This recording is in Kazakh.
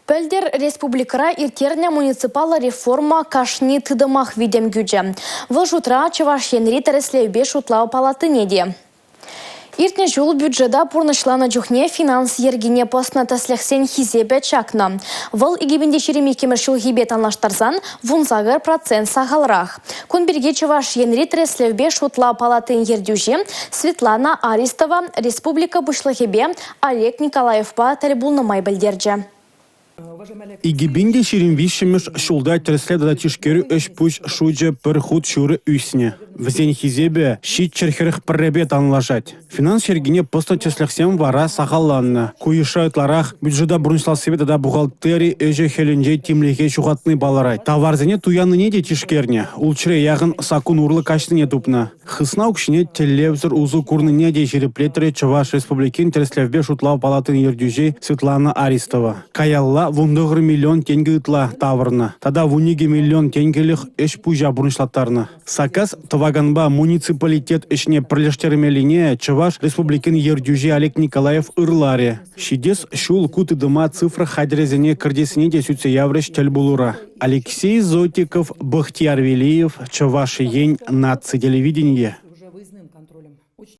Пөлдер республикара иртерне муниципала реформа кашни тыдымах видем гюджем. Выл жутра чаваш енри тәреслеубе шутлау палаты неде. Иртне жул бюджета пурнышлана жүхне финанс ергене постна тәслехсен хизебе чакна. Выл игебенде шеремекемір шул хибет анлаштарзан вунзагыр процент сағалырақ. Кунберге чаваш енри тәреслеубе шутлау палатын ердюже Светлана Аристова республика бұшлығебе Олег Николаевпа тәлбулнымай білдерже. Игибинде шеремвишемеш шулда тірследа тишкері үш пуш шуджа бір худ шуры үсіне. Візен хизебе шит черхеріх пірребет анлажать. Финанс шергене поста теслехсем вара сағаланны. Куешайтларах бюджета бұрыншылал себе да бухгалтери өжі хеленже тимлеге шуғатны баларай. Таварзене туяны неде тишкерне. Улчыре яғын сакун урлы кашныне тупна. Хысна укшіне телевизор узу курны неде жереплетері Чаваш республикин тірслевбе шутлау палатын ердюжей Светлана Аристова. Каялла вундығыр миллион тенге ытла тавырны. Тада вуниге миллион тенгелих эш пужа бұрыншлаттарны. Сакас Таваганба муниципалитет ішне пірлештермеліне Чаваш республикин ердюжей Олег Николаев ырларе. Шидес шул кутыдыма цифра хадрезене кырдесіне де сүтсе явреш тәлбулура. Алексей Зотиков, Бахтияр Велиев, Чаваш ень наци телевидение.